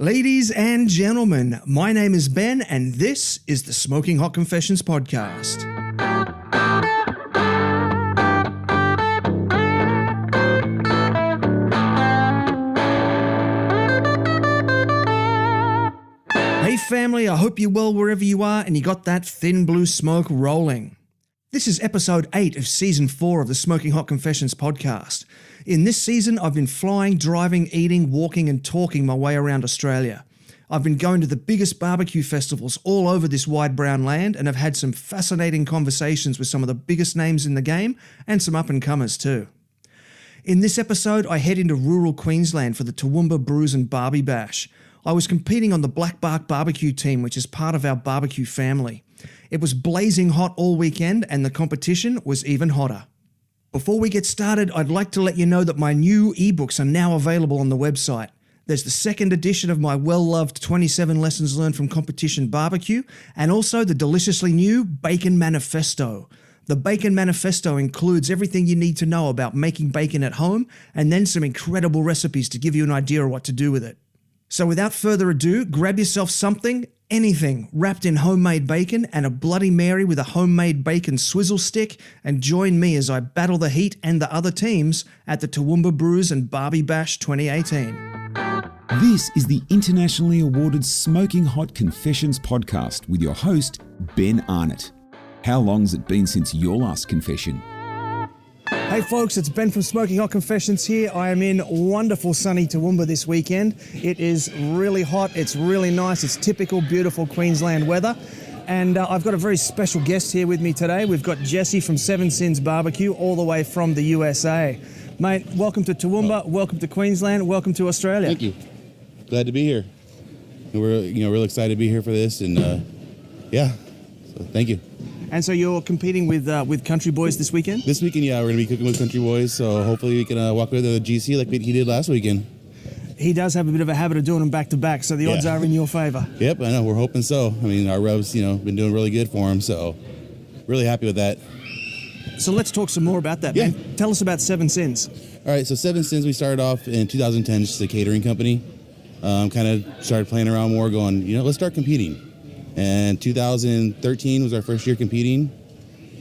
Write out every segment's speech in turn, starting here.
Ladies and gentlemen, my name is Ben and this is the Smoking Hot Confessions podcast. Hey family, I hope you're well wherever you are and you got that thin blue smoke rolling. This is episode 8 of season 4 of the Smoking Hot Confessions podcast. In this season, I've been flying, driving, eating, walking and talking my way around Australia. I've been going to the biggest barbecue festivals all over this wide brown land and have had some fascinating conversations with some of the biggest names in the game and some up-and-comers too. In this episode, I head into rural Queensland for the Toowoomba Brews and Barbie Bash. I was competing on the Black Bark BBQ team, which is part of our BBQ family. It was blazing hot all weekend and the competition was even hotter. Before we get started, I'd like to let you know that my new ebooks are now available on the website. There's the second edition of my well-loved 27 Lessons Learned from Competition Barbecue and also the deliciously new Bacon Manifesto. The Bacon Manifesto includes everything you need to know about making bacon at home and then some incredible recipes to give you an idea of what to do with it. So without further ado, grab yourself something, anything, wrapped in homemade bacon and a Bloody Mary with a homemade bacon swizzle stick and join me as I battle the heat and the other teams at the Toowoomba Brews and Barbie Bash 2018. This is the internationally awarded Smoking Hot Confessions podcast with your host, Ben Arnott. How long's it been since your last confession? Hey folks, it's Ben from Smoking Hot Confessions here. I am in wonderful sunny Toowoomba this weekend. It is really hot, it's really nice, it's typical beautiful Queensland weather. And I've got a very special guest here with me today. We've got Jesse from Seven Sins Barbecue all the way from the USA. Mate, welcome to Toowoomba, welcome to Queensland, welcome to Australia. Thank you. Glad to be here. We're real excited to be here for this and so thank you. And so you're competing with Country Boys this weekend? This weekend, yeah, we're going to be cooking with Country Boys, so hopefully we can walk with the GC like he did last weekend. He does have a bit of a habit of doing them back-to-back, so the odds are in your favor. Yep, I know. We're hoping so. I mean, our rubs, been doing really good for him, so really happy with that. So let's talk some more about that, yeah. man. Tell us about Seven Sins. All right, so Seven Sins, we started off in 2010, just a catering company. Kind of started playing around more, going, let's start competing. And 2013 was our first year competing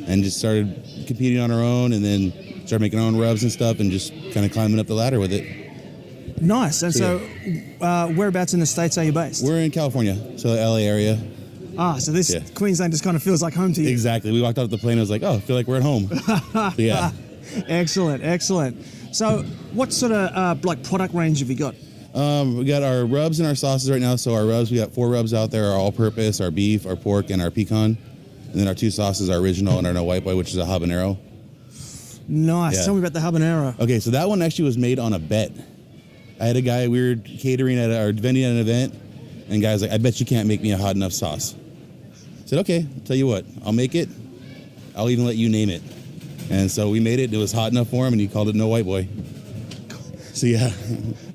and just started competing on our own and then started making our own rubs and stuff and just kind of climbing up the ladder with it. Nice. And so whereabouts in the States are you based? We're in California, so the LA area. So this Queensland just kind of feels like home to you. Exactly. We walked out of the plane and I was like, I feel like we're at home. Yeah. Excellent. So what sort of product range have you got? We got our rubs and our sauces right now. So our rubs, we got 4 rubs out there, our all-purpose, our beef, our pork, and our pecan. And then our 2 sauces, our original and our no white boy, which is a habanero. Nice. Yeah. Tell me about the habanero. Okay, so that one actually was made on a bet. I had a guy, we were catering vending at an event, and guy was like, I bet you can't make me a hot enough sauce. I said, okay, I'll tell you what, I'll make it. I'll even let you name it. And so we made it, and it was hot enough for him, and he called it No White Boy. So yeah.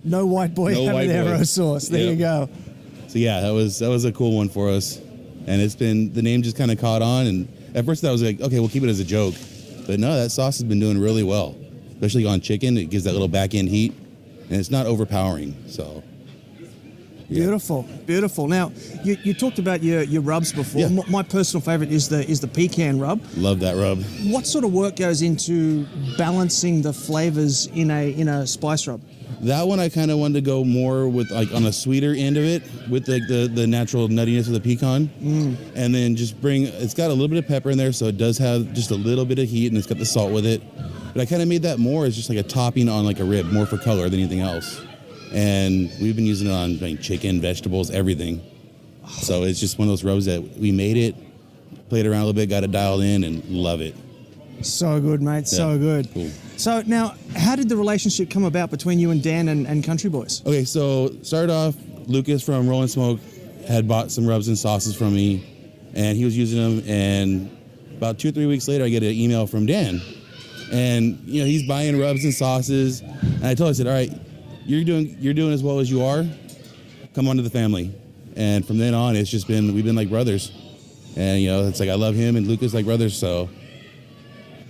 No white boy habanero sauce. There you go. So yeah, that was a cool one for us. And the name just kind of caught on. And at first I was like, okay, we'll keep it as a joke. But no, that sauce has been doing really well. Especially on chicken. It gives that little back end heat. And it's not overpowering. So yeah. Beautiful. Now, you talked about your rubs before. Yeah. My personal favorite is the pecan rub. Love that rub. What sort of work goes into balancing the flavors in a spice rub? That one I kind of wanted to go more with on a sweeter end of it with the natural nuttiness of the pecan. And then just it's got a little bit of pepper in there, so it does have just a little bit of heat and it's got the salt with it. But I kind of made that more as just like a topping on like a rib, more for color than anything else. And we've been using it on chicken, vegetables, everything. So it's just one of those rubs that we made it, played around a little bit, got it dialed in, and love it. So good, mate. Yeah. So good. Cool. So now, how did the relationship come about between you and Dan and Country Boys? Okay, so started off, Lucas from Rollin' Smoke had bought some rubs and sauces from me, and he was using them. And about 2 or 3 weeks later, I get an email from Dan. And, he's buying rubs and sauces. And I told him, I said, all right, you're doing as well as you are. Come on to the family. And from then on, it's just we've been like brothers. And, it's like I love him and Lucas like brothers. So,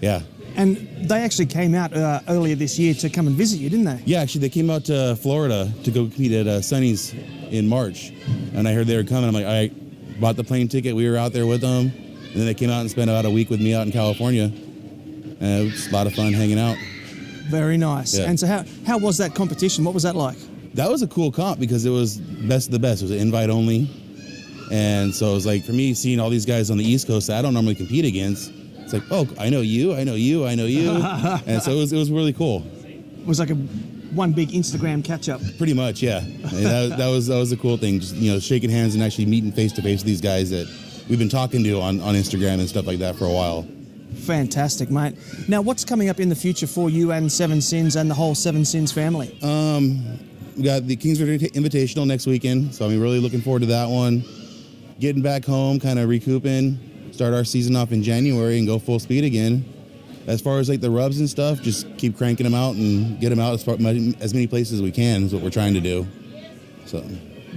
yeah. And they actually came out earlier this year to come and visit you, didn't they? Yeah, actually, they came out to Florida to go compete at Sunny's in March. And I heard they were coming. I'm like, all right, bought the plane ticket. We were out there with them. And then they came out and spent about a week with me out in California. And it was a lot of fun hanging out. Very nice. Yeah. And so how was that competition? What was that like? That was a cool comp because it was best of the best. It was an invite only. And so it was like, for me, seeing all these guys on the East Coast that I don't normally compete against, it's like, oh, I know you. And so it was really cool. It was like one big Instagram catch-up. Pretty much, yeah. And that was a cool thing, just, shaking hands and actually meeting face-to-face with these guys that we've been talking to on Instagram and stuff like that for a while. Fantastic, mate. Now, what's coming up in the future for you and Seven Sins and the whole Seven Sins family? We got the Kingsford Invitational next weekend, so I'm really looking forward to that one. Getting back home, kind of recouping, start our season off in January and go full speed again. As far as like the rubs and stuff, just keep cranking them out and get them out as many places as we can is what we're trying to do. So.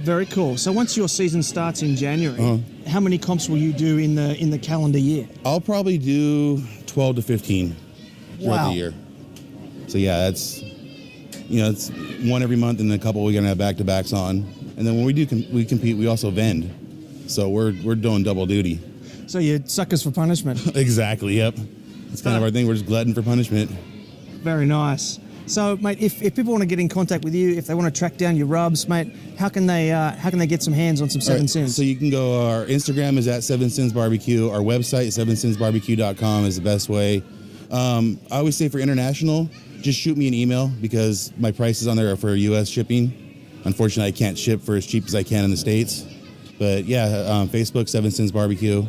Very cool. So once your season starts in January, how many comps will you do in the calendar year? I'll probably do 12 to 15 throughout the year. So yeah, that's it's one every month and a couple we're gonna have back-to-backs on. And then when we compete, we also vend. So we're doing double duty. So you're suckers for punishment. Exactly. Yep. It's kind of our thing. We're just glutton for punishment. Very nice. So, mate, if people want to get in contact with you, if they want to track down your rubs, mate, how can they get some hands on some Seven Sins? So you can go. Our Instagram is at Seven Sins BBQ. Our website, sevensinsbbq.com, is the best way. I always say for international, just shoot me an email because my prices on there are for U.S. shipping. Unfortunately, I can't ship for as cheap as I can in the States. But yeah, Facebook, Seven Sins BBQ.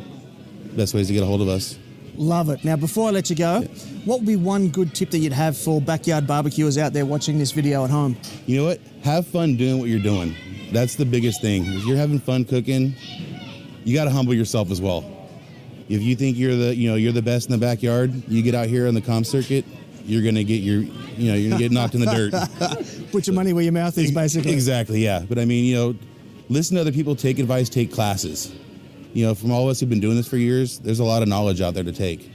Best ways to get a hold of us. Love it. Now, before I let you go, what would be one good tip that you'd have for backyard barbecuers out there watching this video at home? You know what? Have fun doing what you're doing. That's the biggest thing. If you're having fun cooking, you got to humble yourself as well. If you think you're the best in the backyard, you get out here on the comp circuit, you're gonna get you're gonna get knocked in the dirt. Put your money where your mouth is, basically. Exactly. Yeah. But I mean, listen to other people, take advice, take classes. From all of us who've been doing this for years, there's a lot of knowledge out there to take.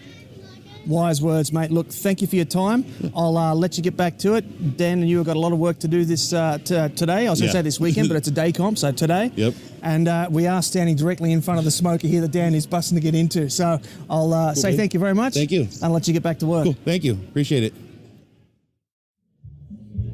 Wise words, mate. Look, thank you for your time. I'll let you get back to it. Dan and you have got a lot of work to do this today. I was going to say this weekend, but it's a day comp, so today. Yep. And we are standing directly in front of the smoker here that Dan is busting to get into. So I'll say thank you very much. Thank you. And I'll let you get back to work. Cool. Thank you. Appreciate it.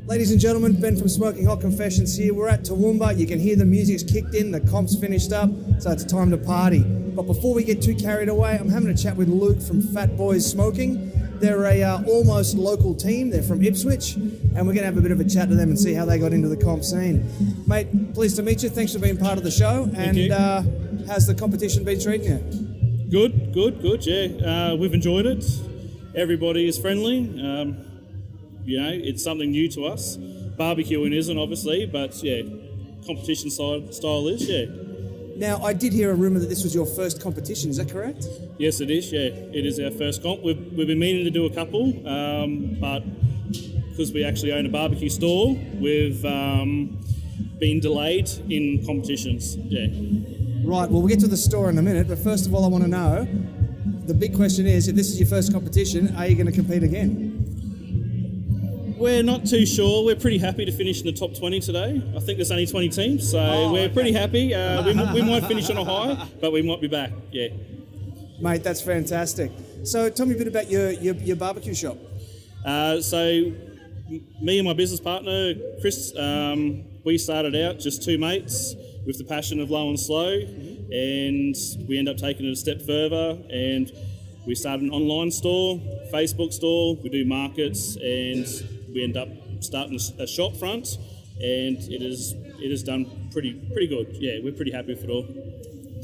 Ladies and gentlemen, Ben from Smoking Hot Confessions here. We're at Toowoomba. You can hear the music's kicked in, the comp's finished up, so it's time to party. But before we get too carried away, I'm having a chat with Luke from Fat Boys Smoking. They're a almost local team. They're from Ipswich, and we're going to have a bit of a chat to them and see how they got into the comp scene. Mate, pleased to meet you. Thanks for being part of the show. Thank you. How's the competition been treating you? Good, yeah. We've enjoyed it. Everybody is friendly. It's something new to us. Barbecuing isn't, obviously, but yeah, competition style is, yeah. Now, I did hear a rumour that this was your first competition, is that correct? Yes, it is, yeah. It is our first comp. We've been meaning to do a couple, but because we actually own a barbecue store, we've been delayed in competitions, yeah. Right, well, we'll get to the store in a minute, but first of all, I want to know, the big question is, if this is your first competition, are you going to compete again? We're not too sure. We're pretty happy to finish in the top 20 today. I think there's only 20 teams, so we're pretty happy. We might finish on a high, but we might be back, yeah. Mate, that's fantastic. So tell me a bit about your barbecue shop. So me and my business partner, Chris, we started out just two mates with the passion of low and slow, and we ended up taking it a step further, and we started an online store, Facebook store, we do markets, and we end up starting a shop front, and it is done pretty good. Yeah, we're pretty happy with it all.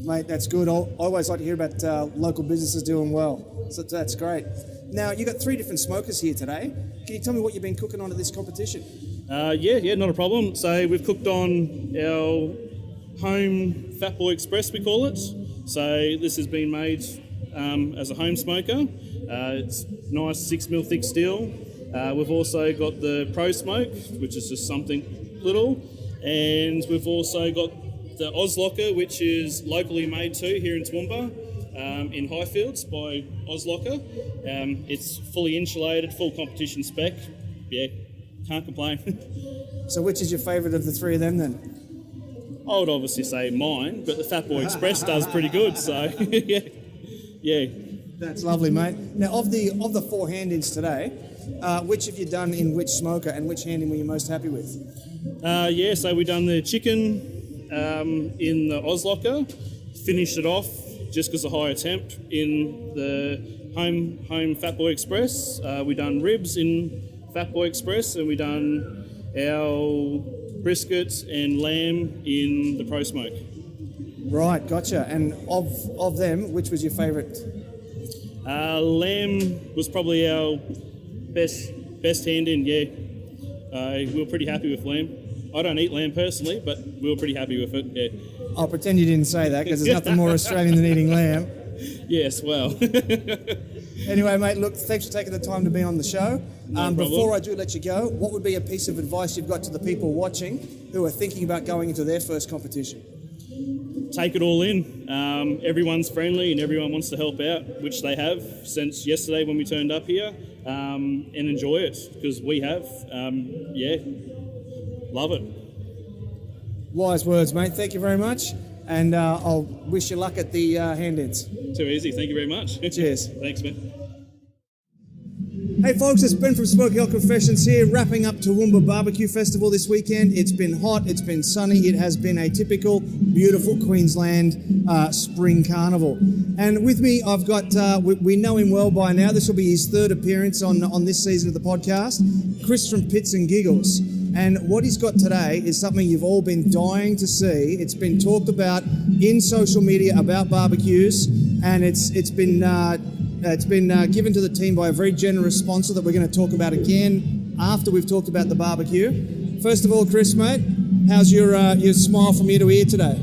Mate, that's good. I always like to hear about local businesses doing well, so that's great. Now, you've got 3 different smokers here today. Can you tell me what you've been cooking on at this competition? Yeah, not a problem. So we've cooked on our home Fat Boy Express, we call it. So this has been made as a home smoker. It's nice 6mm thick steel. We've also got the Pro Smoke, which is just something little, and we've also got the Oz Locker, which is locally made too here in Toowoomba. in Highfields by Ozlocker. It's fully insulated, full competition spec. Yeah, can't complain. So which is your favourite of the three of them then? I would obviously say mine, but the Fat Boy Express does pretty good, so yeah. That's lovely, mate. Now, of the four hand-ins today, which have you done in which smoker and which hand-in were you most happy with? So we done the chicken in the Ozlocker, finished it off just because of higher temp in the home Fat Boy Express. We done ribs in Fat Boy Express, and we done our briskets and lamb in the Pro Smoke. Right, gotcha. And of them, which was your favourite? Lamb was probably our best hand-in, yeah. We were pretty happy with lamb. I don't eat lamb personally, but we were pretty happy with it, yeah. I'll pretend you didn't say that, because there's nothing more Australian than eating lamb. Yes, well. Anyway, mate, look, thanks for taking the time to be on the show. Before I do let you go, what would be a piece of advice you've got to the people watching who are thinking about going into their first competition? Take it all in. Everyone's friendly and everyone wants to help out, which they have since yesterday when we turned up here, and enjoy it, because we have. Love it. Wise words, mate. Thank you very much. And I'll wish you luck at the hand-ins. Too easy. Thank you very much. Cheers. Thanks, man. Hey folks, it's Ben from Smoky Hot Confessions here, wrapping up Toowoomba Barbecue Festival this weekend. It's been hot, it's been sunny, it has been a typical, beautiful Queensland spring carnival. And with me, I've got, we know him well by now, this will be his third appearance on this season of the podcast, Chris from Pits and Giggles. And what he's got today is something you've all been dying to see. It's been talked about in social media about barbecues, and it's been given to the team by a very generous sponsor that we're going to talk about again after we've talked about the barbecue. First of all, Chris, mate, how's your smile from ear to ear today?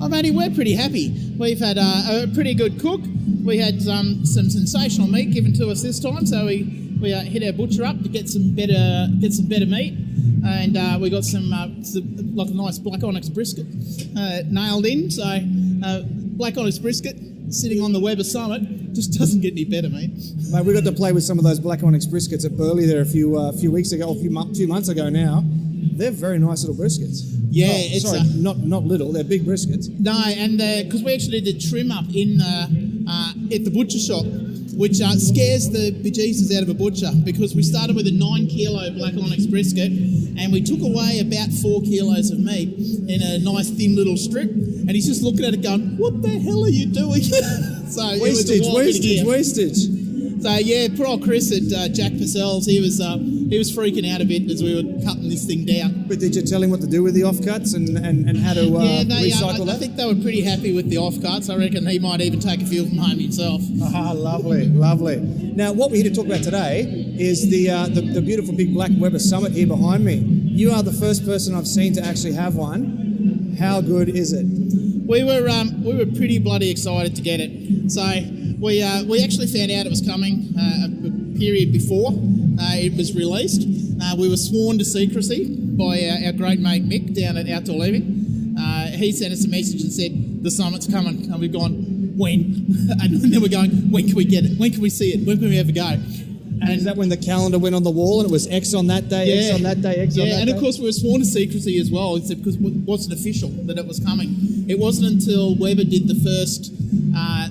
Oh, matey, we're pretty happy. We've had a pretty good cook. We had some sensational meat given to us this time, so we hit our butcher up to get some better meat, and we got some like a nice Black Onyx brisket nailed in. So Black Onyx brisket sitting on the Weber Summit just doesn't get any better, mate. Mate, we got to play with some of those Black Onyx briskets at Burleigh there a few weeks ago, a few months ago now. They're very nice little briskets. Yeah, not little. They're big briskets. No, and because we actually did trim up in at the butcher shop, which scares the bejesus out of a butcher, because we started with a 9 kilo Black Onyx brisket, and we took away about 4 kilos of meat in a nice thin little strip, and he's just looking at it going, "What the hell are you doing?" So wastage. So yeah, poor old Chris at Jack Purcell's, he was freaking out a bit as we were cutting this thing down. But did you tell him what to do with the offcuts and how to recycle that? I think they were pretty happy with the offcuts. I reckon he might even take a few from home himself. Ah, lovely. Now, what we're here to talk about today is the beautiful big black Weber Summit here behind me. You are the first person I've seen to actually have one. How good is it? We were pretty bloody excited to get it. So we actually found out it was coming a period before it was released. We were sworn to secrecy by our great mate Mick down at Outdoor Living. He sent us a message and said, "The summit's coming," and we've gone, "When?" And then we're going, "When can we get it? When can we see it? When can we ever go?" And is that when the calendar went on the wall and it was X on that day, X on that day, X on that day? Yeah, and of course we were sworn to secrecy as well, because it wasn't official that it was coming. It wasn't until Weber did the first,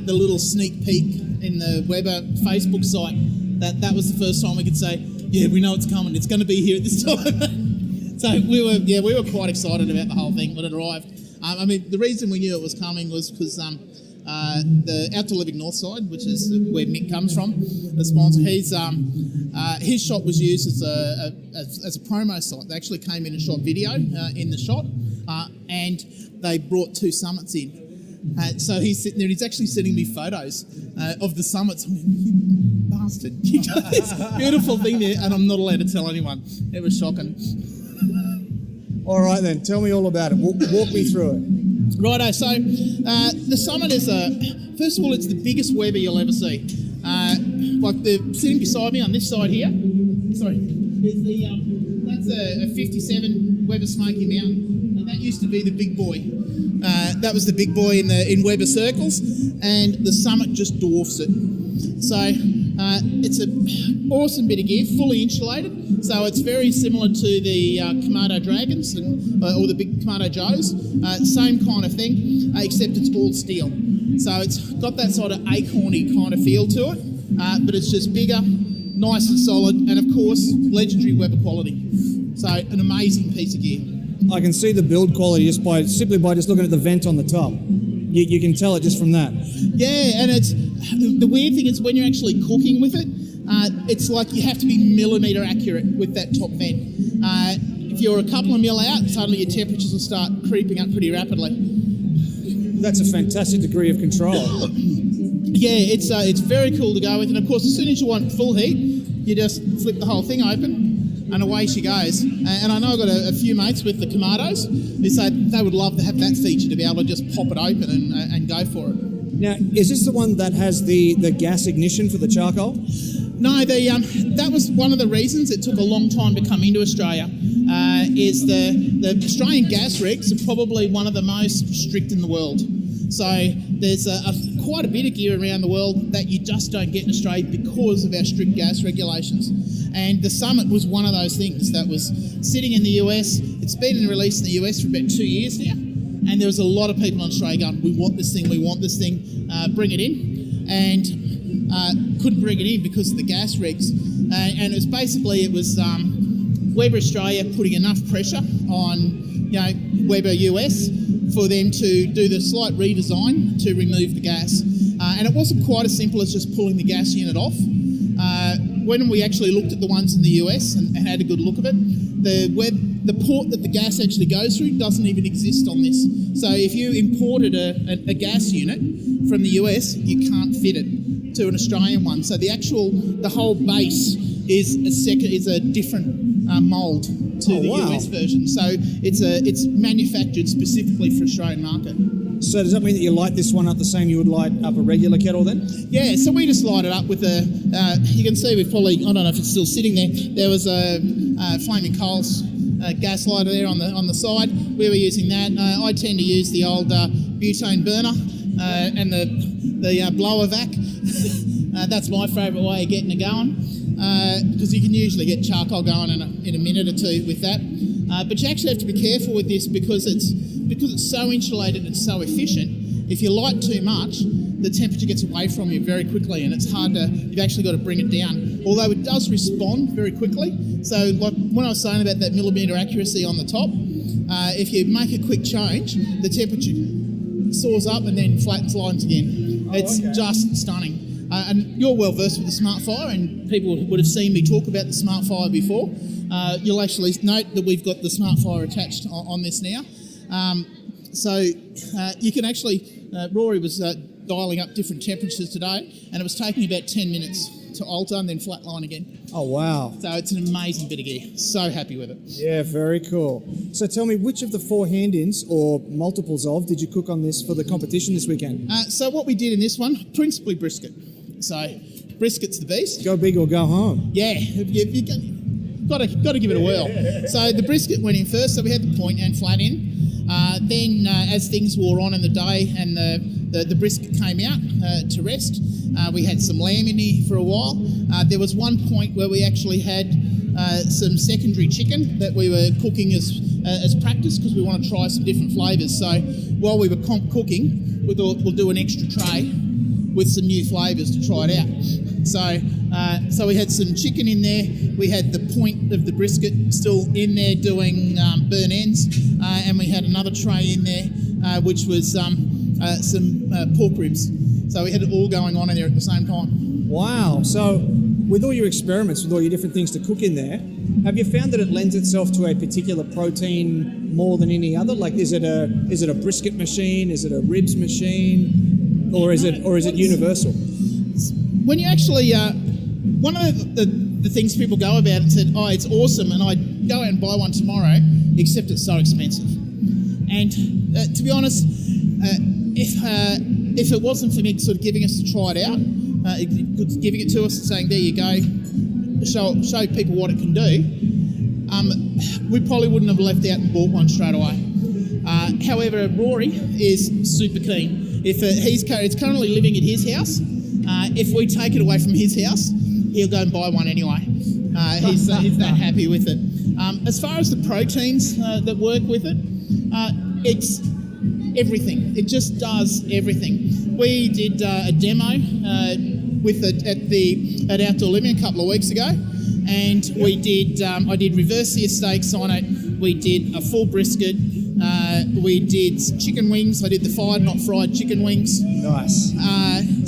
the little sneak peek in the Weber Facebook site, that was the first time we could say, "Yeah, we know it's coming. It's going to be here at this time." So we were quite excited about the whole thing when it arrived. I mean, the reason we knew it was coming was because the Outdoor Living Northside, which is where Mick comes from, the sponsor, his shot was used as a promo site. They actually came in and shot video in the shot, and they brought 2 summits in. So he's sitting there and he's actually sending me photos of the summits. I mean, you bastard, you got this beautiful thing there, and I'm not allowed to tell anyone. It was shocking. All right then, tell me all about it. Walk me through it. Righto, so the summit is first of all, it's the biggest Weber you'll ever see. Like sitting beside me on this side here, that's a 57 Weber Smoky Mountain, and That used to be the big boy. That was the big boy in Weber circles, and the Summit just dwarfs it. So it's an awesome bit of gear, fully insulated. So it's very similar to the Kamado Dragons or the big Kamado Joes. Same kind of thing, except it's all steel. So it's got that sort of acorny kind of feel to it, but it's just bigger, nice and solid, and of course, legendary Weber quality. So an amazing piece of gear. I can see the build quality simply by looking at the vent on the top. You can tell it just from that. Yeah, and it's the weird thing is when you're actually cooking with it, it's like you have to be millimetre accurate with that top vent. If you're a couple of mil out, suddenly your temperatures will start creeping up pretty rapidly. That's a fantastic degree of control. Yeah, it's very cool to go with, and of course, as soon as you want full heat, you just flip the whole thing open. And away she goes. And I know I've got a few mates with the Kamados who say they would love to have that feature to be able to just pop it open and go for it. Now, is this the one that has the gas ignition for the charcoal? No, that was one of the reasons it took a long time to come into Australia. Is the Australian gas regs are probably one of the most strict in the world. So there's quite a bit of gear around the world that you just don't get in Australia because of our strict gas regulations. And the Summit was one of those things that was sitting in the US. It's been released in the US for about 2 years now. And there was a lot of people in Australia going, we want this thing, bring it in. And couldn't bring it in because of the gas regs. And it was Weber Australia putting enough pressure on Weber US for them to do the slight redesign to remove the gas. And it wasn't quite as simple as just pulling the gas unit off. When we actually looked at the ones in the US and had a good look at it, the port that the gas actually goes through doesn't even exist on this. So if you imported a gas unit from the US, you can't fit it to an Australian one. So the whole base is a different mould to the US version. So it's manufactured specifically for Australian market. So does that mean that you light this one up the same you would light up a regular kettle then? Yeah, so we just light it up with you can see we've probably, I don't know if it's still sitting there, there was a Flaming Coals gas lighter there on the side. We were using that. I tend to use the old butane burner and the blower vac. That's my favourite way of getting it going because you can usually get charcoal going in a minute or two with that. But you actually have to be careful with this because it's so insulated and so efficient. If you light too much, the temperature gets away from you very quickly, and it's hard you've actually got to bring it down. Although it does respond very quickly. So, like when I was saying about that millimetre accuracy on the top, if you make a quick change, the temperature soars up and then flattens lines again. It's just stunning. And you're well versed with the Smart Fire, and people would have seen me talk about the Smart Fire before. You'll actually note that we've got the Smart Fire attached on this now. So you can actually, Rory was dialing up different temperatures today, and it was taking about 10 minutes to alter and then flatline again. Oh, wow. So it's an amazing bit of gear. So happy with it. Yeah, very cool. So tell me, which of the 4 hand-ins, or multiples of, did you cook on this for the competition this weekend? So what we did in this one, principally brisket. So brisket's the beast. Go big or go home. Yeah, you got to give it a whirl. So the brisket went in first, so we had the point and flat in. Then as things wore on in the day and the brisket came out to rest, we had some lamb in here for a while. There was one point where we actually had some secondary chicken that we were cooking as practice because we want to try some different flavours. So while we were cooking, we thought we'll do an extra tray with some new flavours to try it out. So we had some chicken in there. We had the point of the brisket still in there doing burn ends, and we had another tray in there which was some pork ribs. So we had it all going on in there at the same time. Wow. So with all your experiments, with all your different things to cook in there, have you found that it lends itself to a particular protein more than any other? Like, is it a brisket machine? Is it a ribs machine? Or is it universal? When you actually, one of the things people go about and said, oh, it's awesome, and I'd go out and buy one tomorrow, except it's so expensive. And to be honest, if it wasn't for me sort of giving us to try it out, giving it to us and saying, there you go, show people what it can do, we probably wouldn't have left out and bought one straight away. However, Rory is super keen. If it's currently living at his house, if we take it away from his house, he'll go and buy one anyway. He's that happy with it. As far as the proteins that work with it, it's everything. It just does everything. We did a demo with it at Outdoor Living a couple of weeks ago, and we did. I did reverse sear steaks on it. We did a full brisket. We did chicken wings. I did the fired, not fried chicken wings. Nice.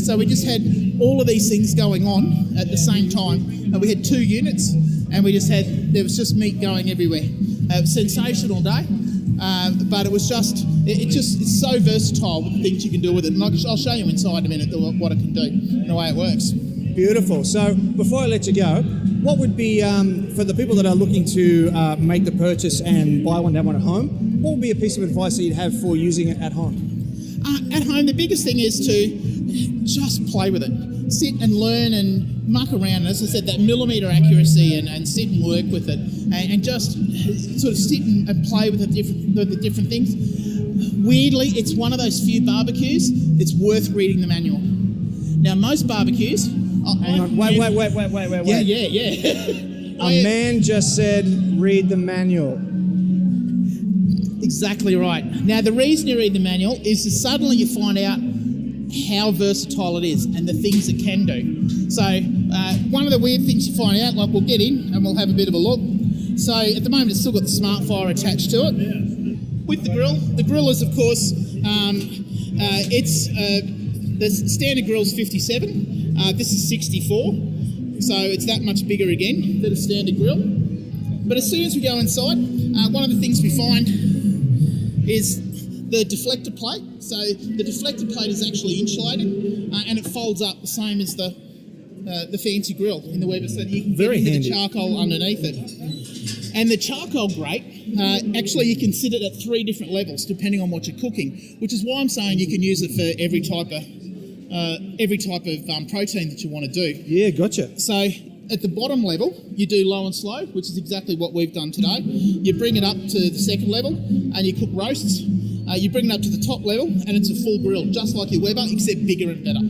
So we just had all of these things going on at the same time. And we had 2 units, and there was just meat going everywhere. Sensational day. But it was it's so versatile with the things you can do with it. And I'll show you inside in a minute what it can do and the way it works. Beautiful. So before I let you go, what would be, for the people that are looking to make the purchase and buy one, have one at home, what would be a piece of advice that you'd have for using it at home? At home, the biggest thing is to just play with it. Sit and learn and muck around. As I said, that millimetre accuracy and sit and work with it and just sort of sit and play with the different things. Weirdly, it's one of those few barbecues that's worth reading the manual. Now, most barbecues... Hang on. Wait. Yeah. A man just said, read the manual. Exactly right. Now, the reason you read the manual is that suddenly you find out how versatile it is and the things it can do. So, one of the weird things you find out, like we'll get in and we'll have a bit of a look. So, at the moment, it's still got the smart fire attached to it. With the grill is, of course, the standard grill's 57. This is 64, so it's that much bigger again than a standard grill. But as soon as we go inside, one of the things we find is the deflector plate. So the deflector plate is actually insulated, and it folds up the same as the fancy grill in the Weber, so you can get into the charcoal underneath it. And the charcoal grate, actually you can sit it at 3 different levels depending on what you're cooking, which is why I'm saying you can use it for every type of protein that you want to do. Yeah, gotcha. So at the bottom level, you do low and slow, which is exactly what we've done today. You bring it up to the second level and you cook roasts. You bring it up to the top level and it's a full grill, just like your Weber, except bigger and better.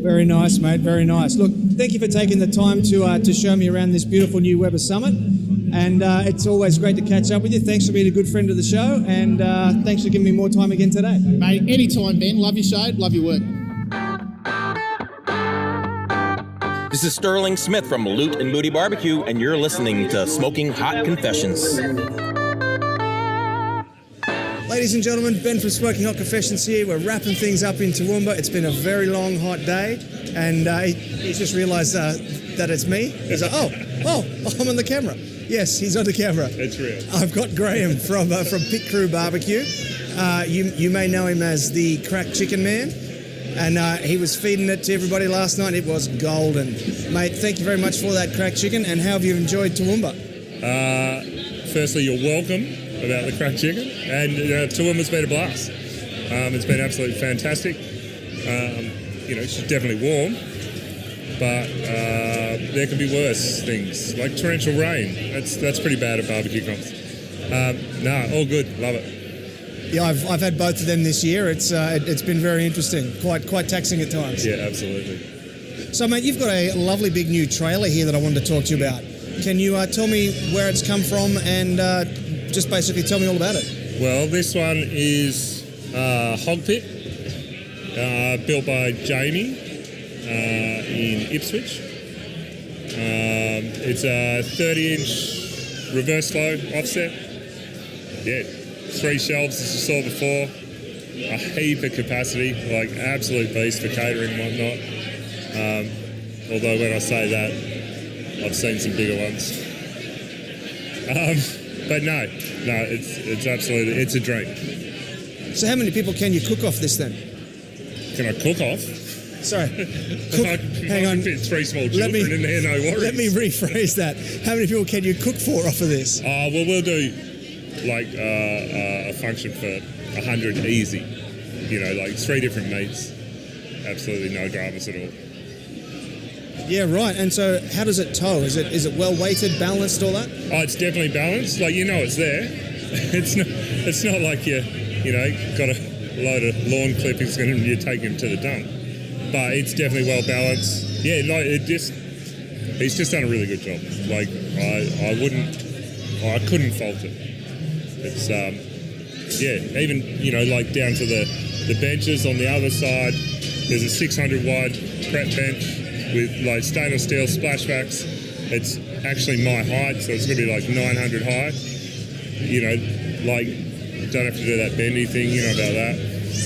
Very nice, mate. Very nice. Look, thank you for taking the time to show me around this beautiful new Weber Summit. And it's always great to catch up with you. Thanks for being a good friend of the show. And thanks for giving me more time again today. Mate, anytime, Ben. Love your show. Love your work. This is Sterling Smith from Loot and Moody Barbecue, and you're listening to Smoking Hot Confessions. Ladies and gentlemen, Ben from Smoking Hot Confessions here. We're wrapping things up in Toowoomba. It's been a very long, hot day, and he's just realised that it's me. He's like, oh, I'm on the camera. Yes, he's on the camera. It's real. I've got Graham from Pit Crew Barbecue. You may know him as the Cracked Chicken Man, and he was feeding it to everybody last night. It was golden. Mate, thank you very much for that cracked chicken, and how have you enjoyed Toowoomba? Firstly, you're welcome about the cracked chicken, and Toowoomba's been a blast. It's been absolutely fantastic. It's definitely warm, but there can be worse things, like torrential rain. That's pretty bad at barbecue comps. All good. Love it. Yeah, I've had both of them this year. It's been very interesting, quite taxing at times. Yeah, absolutely. So, mate, you've got a lovely big new trailer here that I wanted to talk to you about. Can you tell me where it's come from and just basically tell me all about it? Well, this one is Hog Pit, built by Jamie in Ipswich. It's a 30-inch reverse flow offset. Yeah, 3 shelves as you saw before. A heap of capacity, like absolute beast for catering and whatnot. Although when I say that, I've seen some bigger ones. But no, it's absolutely, it's a dream. So how many people can you cook off this then? Can I cook off? Sorry. Hang on. Fit 3 small children in there, no worries. Let me rephrase that. How many people can you cook for off of this? Well, we'll do like a function for 100 easy. Like 3 different meats. Absolutely no dramas at all. Yeah, right. And so how does it tow? Is it well weighted, balanced, all that? Oh, it's definitely balanced. Like, it's there. It's not like you got a load of lawn clippings and you're taking them to the dump. But it's definitely well balanced. Yeah, he's just done a really good job. Like I couldn't fault it. It's even like down to the benches on the other side. There's a 600 wide prep bench with like stainless steel splashbacks. It's actually my height, so it's going to be like 900 high. Don't have to do that bendy thing, about that.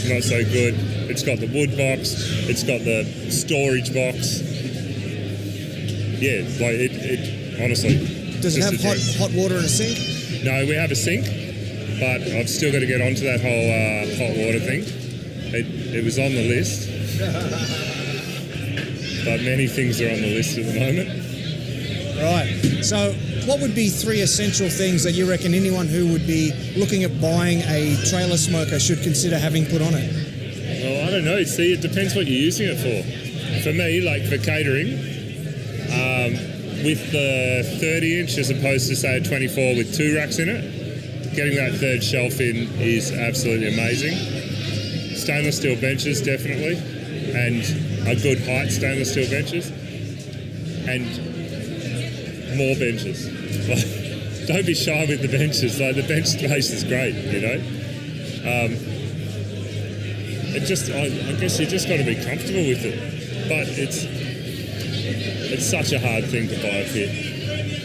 Not so good. It's got the wood box. It's got the storage box. Yeah, it honestly. Does it have hot water in a sink? No, we have a sink, but I've still got to get onto that whole hot water thing. It was on the list, but many things are on the list at the moment. Right. So what would be 3 essential things that you reckon anyone who would be looking at buying a trailer smoker should consider having put on it? Well, I don't know. See, it depends what you're using it for. For me, like for catering, with the 30-inch as opposed to, say, a 24 with 2 racks in it, getting that third shelf in is absolutely amazing. Stainless steel benches, definitely, and a good height stainless steel benches, and more benches. Don't be shy with the benches. Like, the bench space is great, I guess you just got to be comfortable with it. But it's such a hard thing to buy a pit.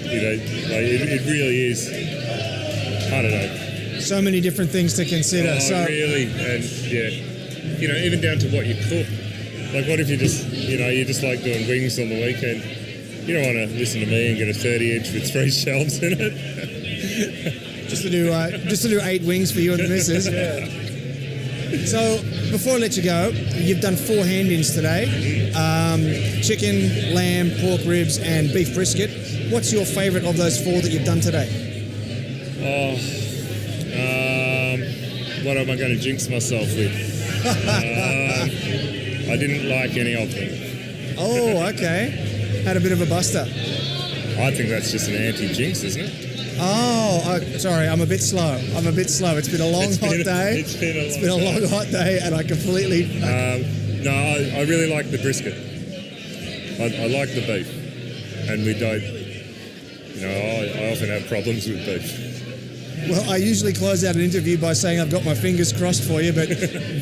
It really is. I don't know. So many different things to consider. Really, and even down to what you cook. Like, what if you just like doing wings on the weekend? You don't want to listen to me and get a 30-inch with 3 shelves in it. just to do 8 wings for you and the missus. Yeah. So before I let you go, you've done 4 hand-ins today. Chicken, lamb, pork ribs, and beef brisket. What's your favourite of those 4 that you've done today? What am I going to jinx myself with? I didn't like any of them. Oh, okay. Had a bit of a buster. I think that's just an anti-jinx, isn't it? Oh, sorry, I'm a bit slow. It's been a long, hot day. It's been a long, hot day, and I completely... No, I really like the brisket. I like the beef. And we don't... I often have problems with beef. Well, I usually close out an interview by saying I've got my fingers crossed for you, but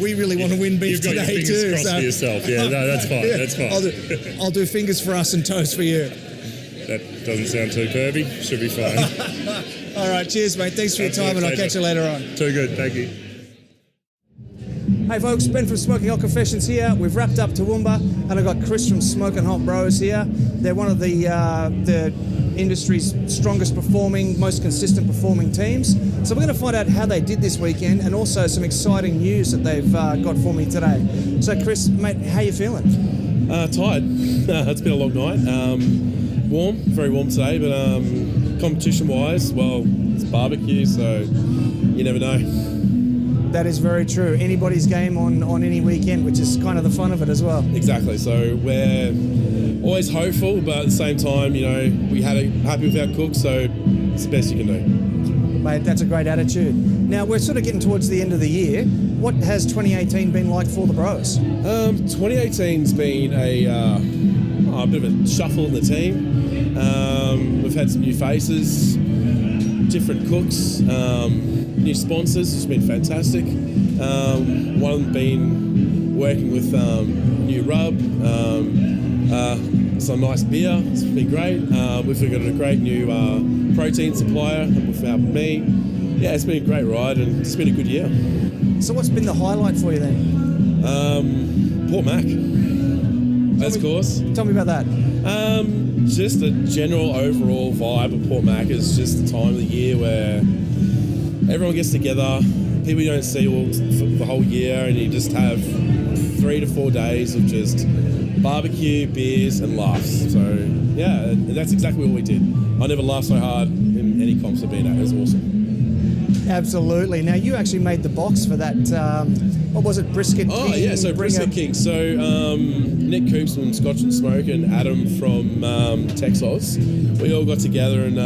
we really want to win beef today too. You've got your fingers crossed for yourself. Yeah, no, that's fine. Yeah, that's fine. I'll do fingers for us and toast for you. That doesn't sound too pervy. Should be fine. All right, cheers, mate. Thanks for your time, and I'll catch you later on. Too good. Thank you. Hey folks, Ben from Smoking Hot Confessions here. We've wrapped up Toowoomba, and I've got Chris from Smoking Hot Bros here. They're one of the industry's strongest performing, most consistent performing teams. So we're going to find out how they did this weekend, and also some exciting news that they've got for me today. So Chris, mate, how you feeling? Tired. It's been a long night. Warm, very warm today, but competition-wise, well, it's barbecue, so you never know. That is very true. Anybody's game on any weekend, which is kind of the fun of it as well. Exactly. So we're always hopeful, but at the same time, we had happy with our cook, so it's the best you can do. Mate, that's a great attitude. Now, we're sort of getting towards the end of the year. What has 2018 been like for the Bros? 2018's been a bit of a shuffle in the team. We've had some new faces, different cooks, new sponsors. It's been fantastic. One of them been working with new rub, some nice beer. It's been great. We've got a great new protein supplier with me. Yeah, it's been a great ride, and it's been a good year. So what's been the highlight for you then? Port Mac, of course. Tell me about that. Just the general overall vibe of Port Mac is just the time of the year where everyone gets together, people you don't see for the whole year, and you just have 3 to 4 days of just barbecue, beers, and laughs. So, yeah, and that's exactly what we did. I never laughed so hard in any comps I've been at. It was awesome. Absolutely. Now, you actually made the box for that, what was it, Brisket King? Oh, yeah, so Brisket King. So Nick Coops from Scotch and Smoke and Adam from Texas, we all got together and,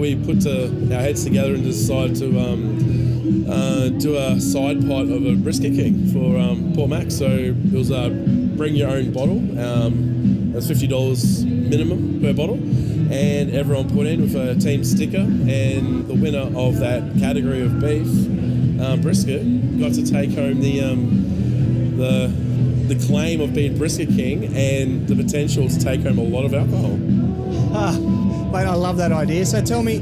we put our heads together and decided to do a side pot of a Brisket King for Port Mac. So it was bring your own bottle. That's $50 minimum per bottle. And everyone put in with a team sticker, and the winner of that category of beef brisket got to take home the claim of being Brisket King and the potential to take home a lot of alcohol. Mate, I love that idea. So tell me,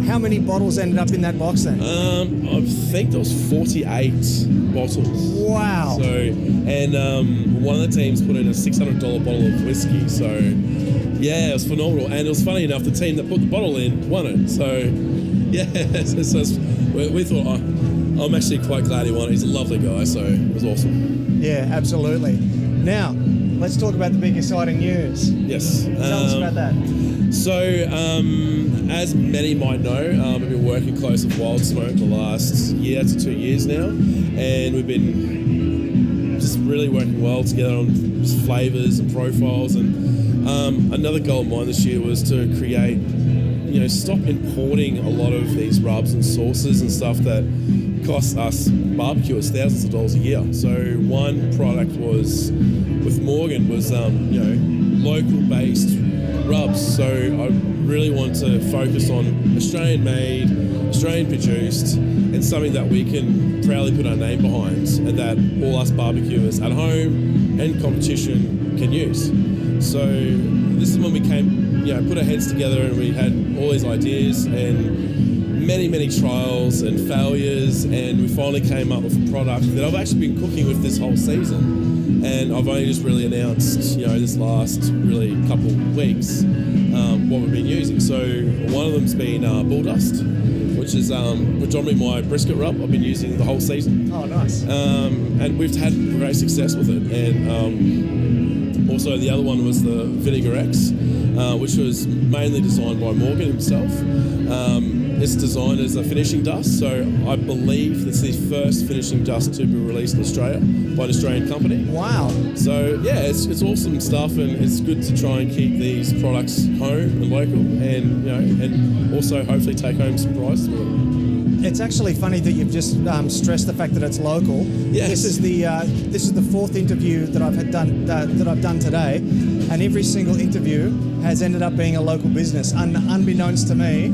how many bottles ended up in that box then? I think there was 48 bottles. Wow. So, and one of the teams put in a $600 bottle of whiskey. So, yeah, it was phenomenal. And it was funny enough, the team that put the bottle in won it. So, yeah, we thought, I'm actually quite glad he won it. He's a lovely guy, so it was awesome. Yeah, absolutely. Now, let's talk about the big exciting news. Yes. Tell us about that. So, as many might know, I've been working close with Wild Smoke the last year to 2 years now, and we've been just really working well together on flavours and profiles. And another goal of mine this year was to create, stop importing a lot of these rubs and sauces and stuff that cost us barbecuers thousands of dollars a year. So one product was with Morgan was local based rubs. So I really want to focus on Australian made, Australian produced, and something that we can proudly put our name behind and that all us barbecuers at home and competition can use. So this is when we put our heads together and we had all these ideas and many trials and failures, and we finally came up with a product that I've actually been cooking with this whole season, and I've only just really announced this last really couple of weeks what we've been using. So one of them's been Bull Dust, which is predominantly my brisket rub I've been using the whole season. Oh, nice. And we've had great success with it. And also the other one was the Vinegar X, which was mainly designed by Morgan himself. It's designed as a finishing dust, so I believe it's the first finishing dust to be released in Australia by an Australian company. Wow. So yeah, it's awesome stuff, and it's good to try and keep these products home and local, and and also hopefully take home some prizes with it. It's actually funny that you've just stressed the fact that it's local. Yes. This is the fourth interview that I've done today, and every single interview has ended up being a local business, unbeknownst to me,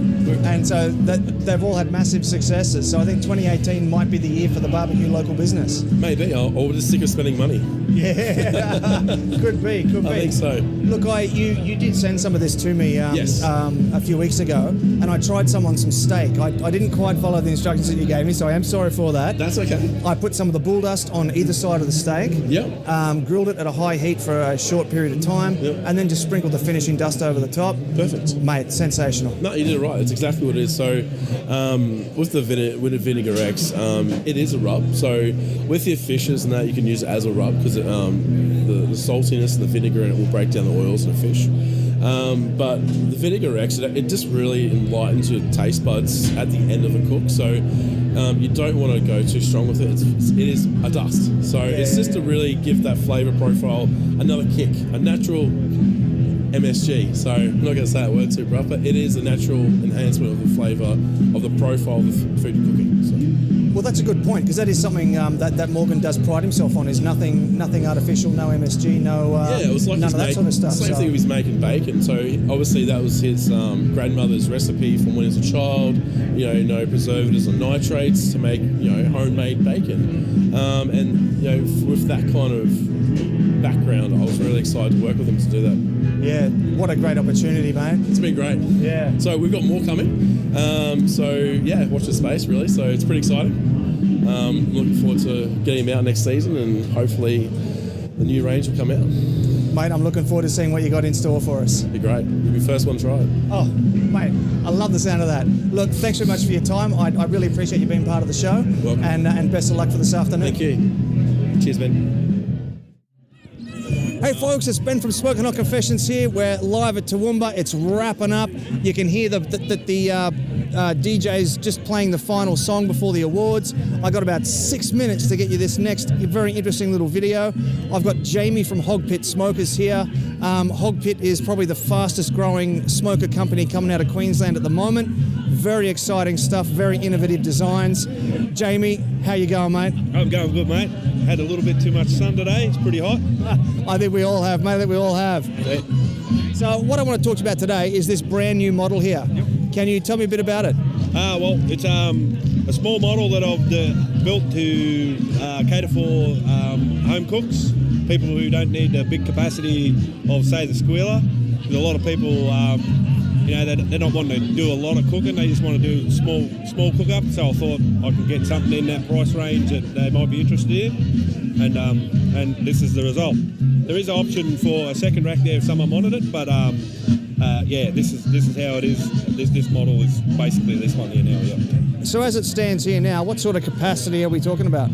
and so they've all had massive successes. So I think 2018 might be the year for the barbecue local business. Maybe, or we're just sick of spending money. Yeah, could be. I think so. Look, you did send some of this to me yes. A few weeks ago, and I tried some on some steak. I didn't quite follow the instructions that you gave me, so I am sorry for that. That's okay. I put some of the bull dust on either side of the steak. Yep. Grilled it at a high heat for a short period of time, and then just sprinkled the finishing dust over the top. Perfect. Mate, sensational. No, you did it right. It's exactly what it is. So with the Vinegar X, it is a rub. So with your fishes and that, you can use it as a rub because the saltiness and the vinegar in it will break down the oils in a fish. But the Vinegar X, it just really enlightens your taste buds at the end of a cook. So you don't want to go too strong with it. It is a dust. So it's just to really give that flavour profile another kick, a natural MSG. So I'm not going to say that word too rough, but it is a natural enhancement of the flavour of the profile of the food you're cooking. So. Well, that's a good point, because that is something that Morgan does pride himself on, is nothing artificial, no MSG, it was like none of that sort of stuff. Same thing with making bacon. So obviously that was his grandmother's recipe from when he was a child. No preservatives or nitrates to make homemade bacon. And with that kind of background, I was really excited to work with him to do that. Yeah, what a great opportunity, mate. It's been great. Yeah. So we've got more coming. Watch the space, really. So it's pretty exciting. Looking forward to getting him out next season, and hopefully the new range will come out. Mate, I'm looking forward to seeing what you got in store for us. It'd be great. You'll be the first one to try it. Oh, mate, I love the sound of that. Look, thanks very much for your time. I really appreciate you being part of the show. Welcome. And best of luck for this afternoon. Thank you. Cheers, Ben. Hey folks, it's Ben from Smoking Hot Confessions here. We're live at Toowoomba. It's wrapping up. You can hear the DJ's just playing the final song before the awards. I got about 6 minutes to get you this next very interesting little video. I've got Jamie from Hog Pit Smokers here. Hog Pit is probably the fastest growing smoker company coming out of Queensland at the moment. Very exciting stuff, very innovative designs. Jamie, how you going, mate? I'm going good, mate. Had a little bit too much sun today. It's pretty hot. I think we all have, mate. I think we all have. Yeah. So what I want to talk to you about today is this brand new model here. Yep. Can you tell me a bit about it? Well, it's a small model that I've built to cater for home cooks, people who don't need the big capacity of, say, the squealer. Because a lot of people, they're not wanting to do a lot of cooking. They just want to do small cook-up. So I thought I could get something in that price range that they might be interested in, and this is the result. There is an option for a second rack there if someone wanted it, but this is how it is. This model is basically this one here now. Yeah. So as it stands here now, what sort of capacity are we talking about?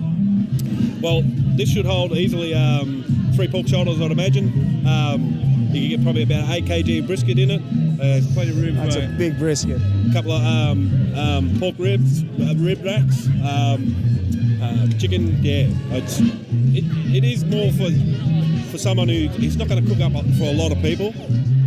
Well, this should hold easily 3 pork shoulders, I'd imagine. You can get probably about 8 kg brisket in it. There's plenty of room. That's a big brisket. A couple of pork ribs, rib racks, chicken. Yeah, it is more for someone who's not going to cook up for a lot of people.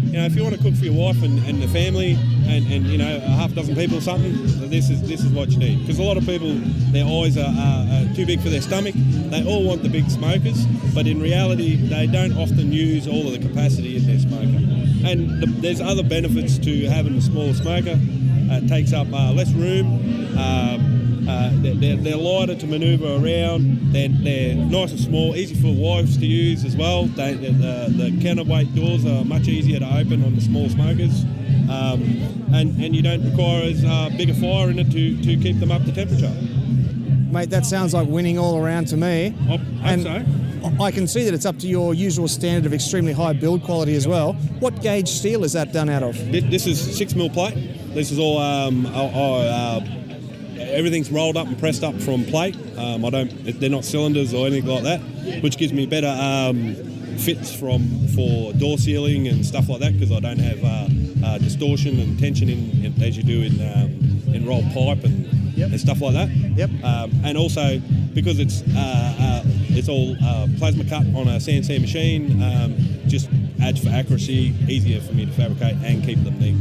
You know, if you want to cook for your wife and the family and you know, a half dozen people or something, this is what you need. Because a lot of people, their eyes are too big for their stomach. They all want the big smokers, but in reality, they don't often use all of the capacity in their smoker. And there's other benefits to having a smaller smoker. It takes up less room. They're lighter to manoeuvre around. They're nice and small, easy for wives to use as well. The counterweight doors are much easier to open on the small smokers, and you don't require as big a fire in it to keep them up to temperature. Mate, that sounds like winning all around to me. I hope so. I can see that it's up to your usual standard of extremely high build quality as well. What gauge steel is that done out of? This is 6mm plate. This is all everything's rolled up and pressed up from plate. They're not cylinders or anything like that, which gives me better fits for door sealing and stuff like that, because I don't have distortion and tension in as you do in rolled pipe and stuff like that. Yep. And also because it's all plasma cut on a CNC machine, just adds for accuracy, easier for me to fabricate and keep them neat.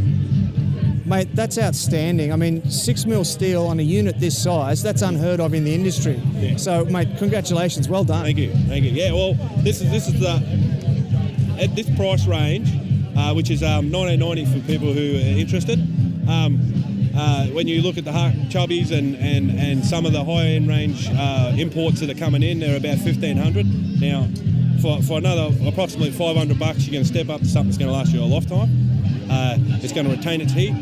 Mate, that's outstanding. I mean, 6mm steel on a unit this size, that's unheard of in the industry. Yeah. So, mate, congratulations. Well done. Thank you. Yeah, well, this is at this price range, which is $19.90 for people who are interested. When you look at the Hart Chubbies and some of the high-end range imports that are coming in, they're about $1,500. Now, for another approximately $500, you're going to step up to something that's going to last you a lifetime. It's going to retain its heat.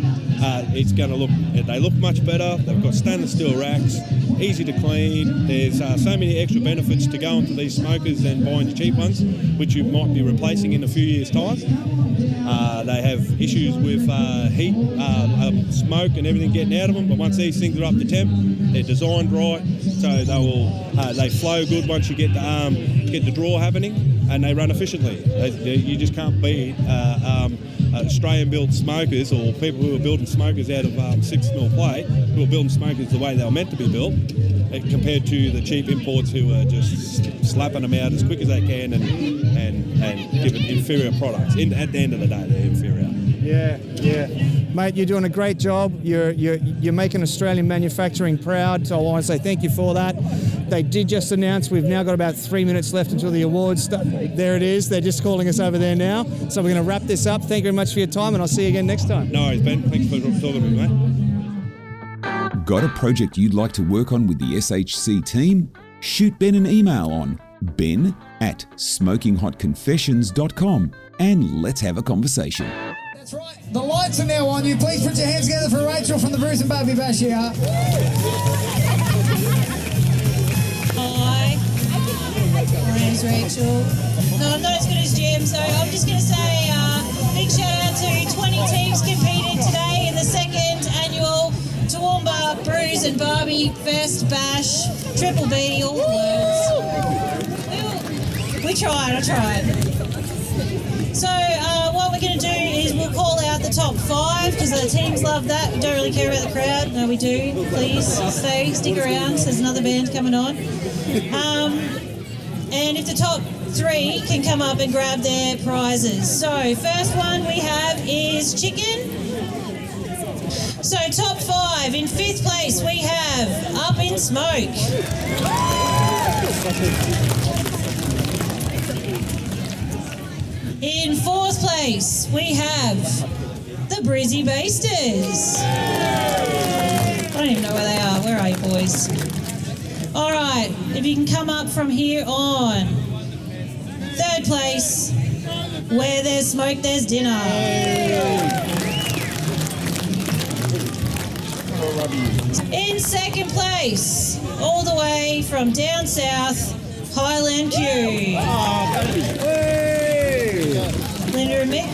It's going to they look much better. They've got stainless steel racks, easy to clean. There's so many extra benefits to going to these smokers than buying the cheap ones, which you might be replacing in a few years' time. They have issues with heat, smoke and everything getting out of them, but once these things are up to temp, they're designed right, so they flow good once you get the draw happening, and they run efficiently. You just can't beat Australian-built smokers or people who are building smokers out of 6mm plate, who are building smokers the way they were meant to be built, compared to the cheap imports who are just slapping them out as quick as they can and giving inferior products. At the end of the day, they're inferior. Yeah. Mate, you're doing a great job. You're making Australian manufacturing proud, so I want to say thank you for that. They did just announce we've now got about 3 minutes left until the awards start. There it is. They're just calling us over there now. So we're going to wrap this up. Thank you very much for your time, and I'll see you again next time. No worries, Ben. Thanks for talking to me, mate. Got a project you'd like to work on with the SHC team? Shoot Ben an email on ben@smokinghotconfessions.com and let's have a conversation. That's right. The lights are now on you. Please put your hands together for Rachel from the Brews and Barbie Bash here. Hi. My name's Rachel. No, I'm not as good as Jim, so I'm just going to say big shout out to 20 teams competed today in the second annual Toowoomba Brews and Barbie Fest Bash, Triple B, all the words. I tried. So what we're going to do is we'll call out the top 5 because the teams love that. We don't really care about the crowd. No, we do. Please stick around. There's another band coming on. And if the top 3 can come up and grab their prizes. So first one we have is chicken. So top 5. In 5th place we have Up in Smoke. In 4th place, we have the Brizzy Basters. I don't even know where they are. Where are you, boys? All right, if you can come up from here on. 3rd place, where there's smoke, there's dinner. In 2nd place, all the way from down south, Highland Q. Linda and Mick.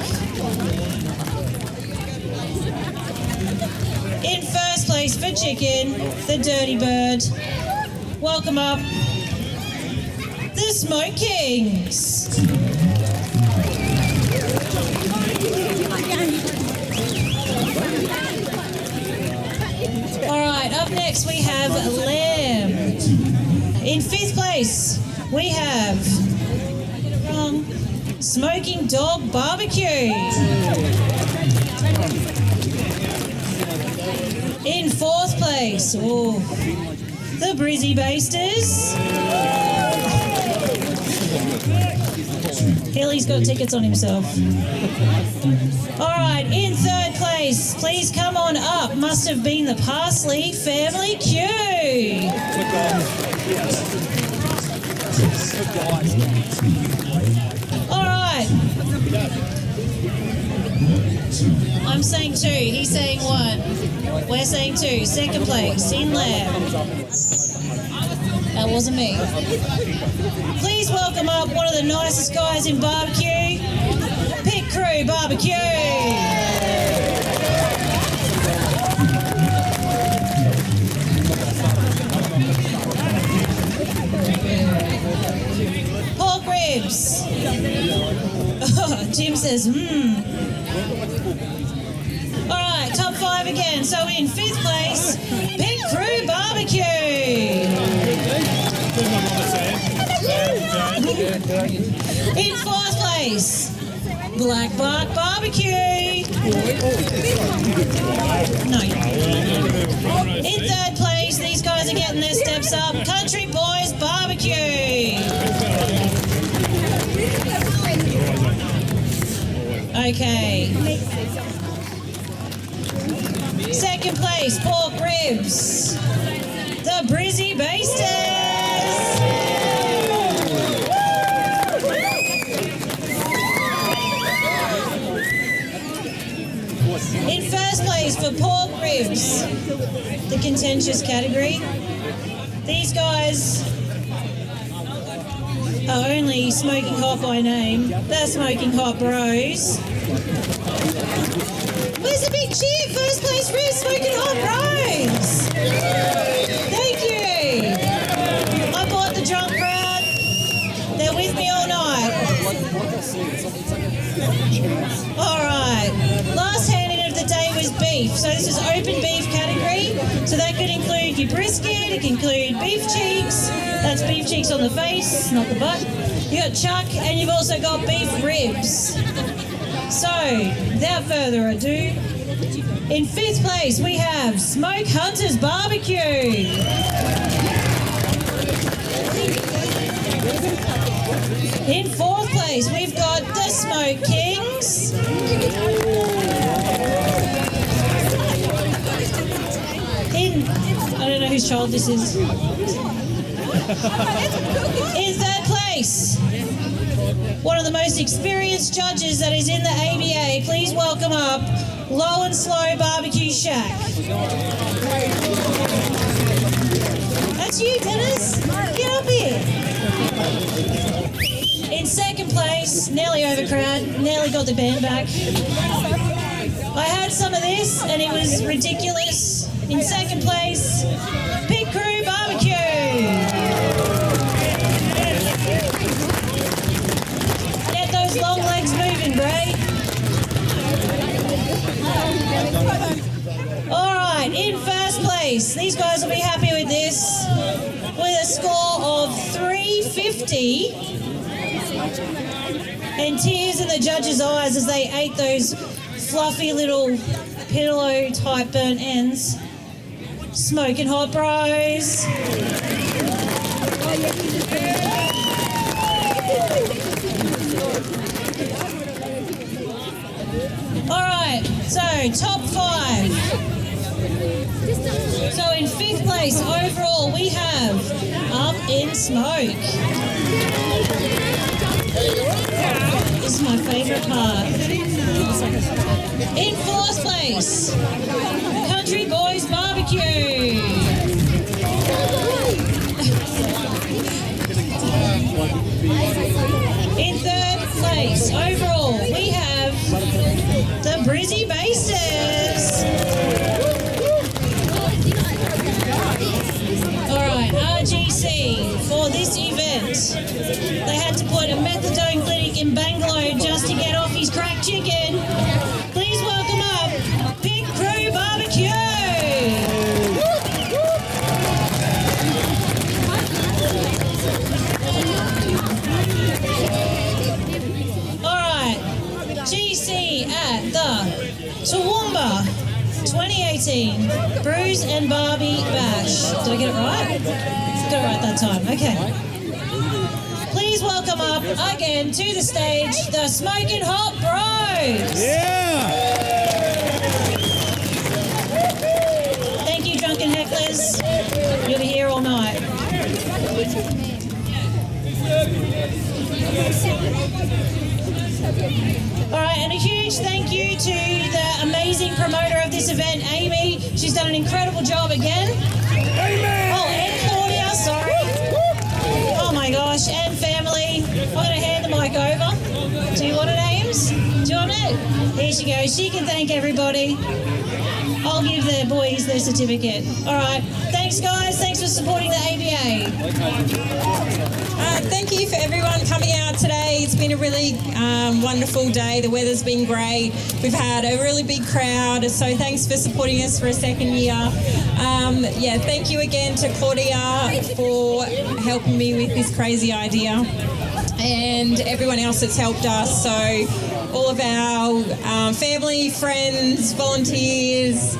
In 1st place for chicken, the Dirty Bird. Welcome up, the Smoke Kings. All right, up next we have lamb. In 5th place, we have, Smoking Dog Barbecue. In 4th place, the Brizzy Basters. Haley's got tickets on himself. All right, in 3rd place, please come on up. Must have been the Parsley Family Q. All right. I'm saying 2. He's saying 1. We're saying 2. 2nd place, in lamb. That wasn't me. Please welcome up one of the nicest guys in barbecue, Pit Crew Barbecue. Pork ribs. Jim says, All right, top 5 again. So in 5th place, Pit Crew Barbecue. In 4th place, Black Bark BBQ. No. In 3rd place, these guys are getting their steps up, Country Boys Barbecue. Okay. 2nd place, pork ribs, the Brizzy Basters. In 1st place for pork ribs, the contentious category. These guys are only Smoking Hot by name. They're Smoking Hot Bros. Where's the big cheer? 1st place for Smoking Hot Bros. Thank you. I bought the drunk crowd. They're with me all night. All right. Last handing of the day was beef. So this is open beef category. So that could include your brisket. It can include beef cheeks. That's beef cheeks on the face, not the butt. You got chuck, and you've also got beef ribs. So, without further ado, in 5th place we have Smoke Hunters Barbecue. In 4th place we've got the Smoke Kings. I don't know whose child this is. In 3rd place, one of the most experienced judges that is in the ABA, please welcome up Low and Slow Barbecue Shack. That's you, Dennis. Get up here. In 2nd place, nearly overcrowd, nearly got the band back. I had some of this and it was ridiculous. In 2nd place, Pit Crew Barbecue. Get those long legs score of 350 and tears in the judges' eyes as they ate those fluffy little pillow type burnt ends. Smoking Hot Bros. All right, so top 5. So in 5th place overall we have Up in Smoke. This is my favourite part. In 4th place, Country Boys Barbecue. In 3rd place overall we have the Brizzy Bases. Alright, RGC for this event. They had to put a methadone clinic in Bangalore just to get off his cracked chicken. Please welcome up Pit Crew Barbecue. Alright, GC at the Toowoomba 2018 Brews and Barbie Bash. Did I get it right? Got it right that time. Okay. Please welcome up again to the stage the Smoking Hot Bros. Yeah! Thank you, drunken hecklers. You'll be here all night. All right, and a huge thank you to the amazing promoter of this event, Amy. She's done an incredible job again. Amen. Oh, and Claudia, sorry. Oh my gosh, and family. I'm going to hand the mic over. Do you want it, Ames? Do you want it? Here she goes. She can thank everybody. I'll give the boys their certificate. All right. Thanks, guys. Thanks for supporting the ABA. Thank you for everyone coming out today. It's been a really wonderful day. The weather's been great. We've had a really big crowd, so thanks for supporting us for a second year. Thank you again to Claudia for helping me with this crazy idea, and everyone else that's helped us. So all of our family, friends, volunteers,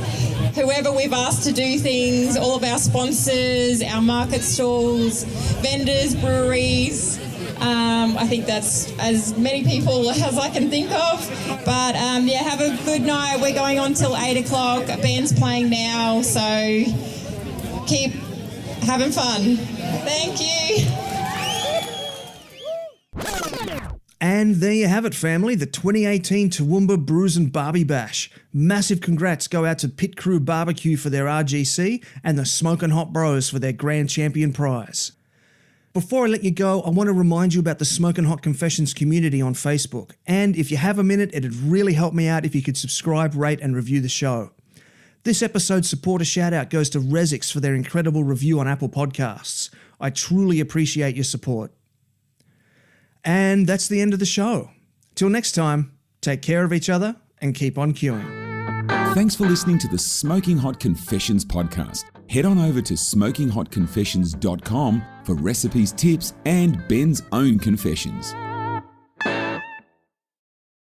whoever we've asked to do things, all of our sponsors, our market stalls, vendors, breweries. I think that's as many people as I can think of. But have a good night. We're going on till 8 o'clock. A band's playing now, so keep having fun. Thank you. And there you have it, family, the 2018 Toowoomba Brews and Barbie Bash. Massive congrats go out to Pit Crew Barbecue for their RGC and the Smokin' Hot Bros for their Grand Champion prize. Before I let you go, I want to remind you about the Smokin' Hot Confessions community on Facebook. And if you have a minute, it'd really help me out if you could subscribe, rate and review the show. This episode's supporter shout-out goes to Resix for their incredible review on Apple Podcasts. I truly appreciate your support. And that's the end of the show. Till next time, take care of each other and keep on queuing. Thanks for listening to the Smoking Hot Confessions podcast. Head on over to smokinghotconfessions.com for recipes, tips, and Ben's own confessions.